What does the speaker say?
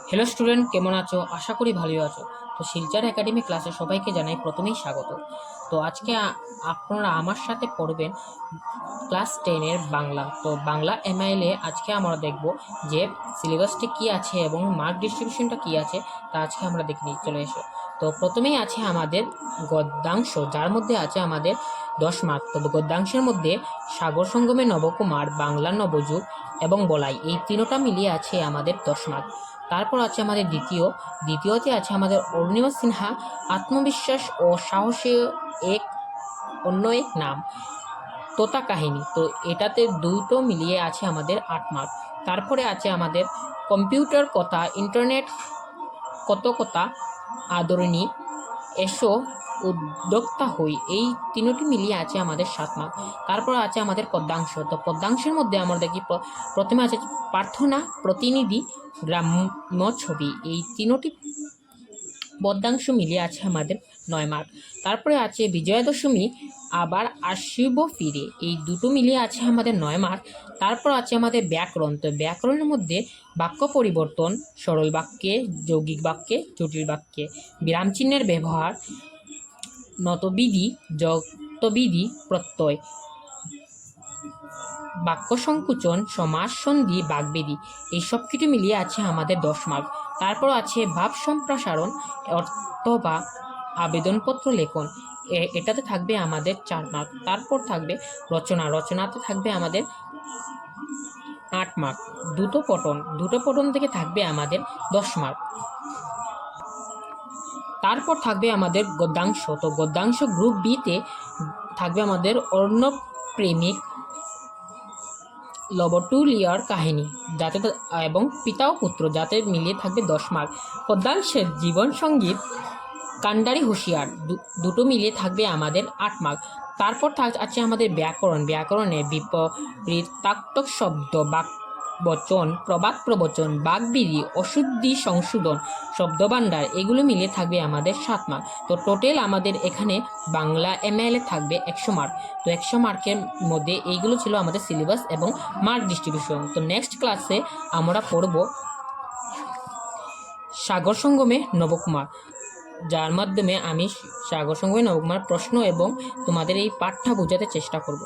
Hello student, কেমন আছো? আশা করি ভালোই আছো। তো শিলচর একাডেমি ক্লাসে সবাইকে জানাই প্রথমেই স্বাগত। তো আজকে আপনারা আমার সাথে পড়বেন ক্লাস 10-এর বাংলা। তো বাংলা এমআইএলে আজকে আমরা দেখব যে সিলেবাসটি কী আছে এবং মার্ক ডিস্ট্রিবিউশনটা কী আছে, তা আজকে আমরা দেখে নিয়ে চলে এসো। তো প্রথমেই আছে আমাদের গদ্যাংশ, যার মধ্যে আছে আমাদের 10 মার্ক। তো গদ্যাংশের মধ্যে সাগর সঙ্গমে নবকুমার, বাংলা নবযুগ এবং বলাই, এই তিনোটা মিলিয়ে আছে আমাদের 10 মার্ক। তারপর আছে আমাদের দ্বিতীয়তে আছে আমাদের অরুণিমা সিনহা, আত্মবিশ্বাস ও সাহসী অন্য এক নাম, তোতা কাহিনী। তো এটাতে দুটো মিলিয়ে আছে আমাদের 8 মার্ক। তারপরে আছে আমাদের কম্পিউটার কথা, ইন্টারনেট কত কথা, আদরণী, এসো, উদ্যোক্তা হই, এই তিনটি মিলিয়ে আছে আমাদের 7 মার্ক। তারপর আছে আমাদের পদ্যাংশ। তো পদ্যাংশের মধ্যে আমরা দেখি প্রথমে আছে প্রার্থনা, প্রতিনিধি, গ্রাম্য ছবি, এই তিনটি পদ্যাংশ মিলিয়ে আছে আমাদের 9 মার্ক। তারপরে আছে বিজয়া দশমী, আবার আসিব ফিরে, এই দুটো মিলিয়ে আছে আমাদের 9 মার্ক। তারপর আছে আমাদের ব্যাকরণ। তো ব্যাকরণের মধ্যে বাক্য পরিবর্তন, সরল বাক্যে, যৌগিক বাক্যে, জটিল বাক্যে, বিরামচিহ্নের ব্যবহার, নতবিধি, যতবিধি, প্রত্যয়, বাক্য সংকুচন, সমাস সন্ধি, বাগবেদী, এই সব কিছু মিলিয়ে আছে আমাদের 10 মার্ক। তারপর আছে ভাব সম্প্রসারণ অথবা আবেদনপত্র লেখন, এটাতে থাকবে আমাদের 4 মার্ক। তারপর থাকবে রচনাতে থাকবে আমাদের 8 মার্ক। দুটো পঠন থেকে থাকবে আমাদের 10 মার্ক। তারপর থাকবে আমাদের গদ্যাংশ। তো গদ্যাংশ গ্রুপ বিতে থাকবে আমাদের অর্ণব প্রেমিক, লবটুলিয়ার কাহিনী, যাতে এবং পিতা ও পুত্র, যাতে মিলিয়ে থাকবে 10 মার্ক। পদ্যাংশের জীবন সঙ্গীত, কান্ডারি হুঁশিয়ার, দুটো মিলিয়ে থাকবে আমাদের 8 মার্ক। তারপর আছে আমাদের ব্যাকরণে বিপরীতাত্মক শব্দ, বচন, প্রবাদ প্রবচন, বাগবিধি, অশুদ্ধি সংশোধন, শব্দভাণ্ডার, এগুলো মিলিয়ে থাকবে আমাদের 7 মার্ক। তো টোটাল আমাদের এখানে বাংলা এমআইএলে থাকবে 100 মার্ক। তো 100 মার্কের মধ্যে এইগুলো ছিল আমাদের সিলেবাস এবং মার্ক ডিস্ট্রিবিউশন। তো নেক্সট ক্লাসে আমরা পড়ব সাগর সঙ্গমে নবকুমার, যার মাধ্যমে আমি সাগর সঙ্গমে নবকুমার প্রশ্ন এবং তোমাদের এই পাঠটা বোঝাতে চেষ্টা করব।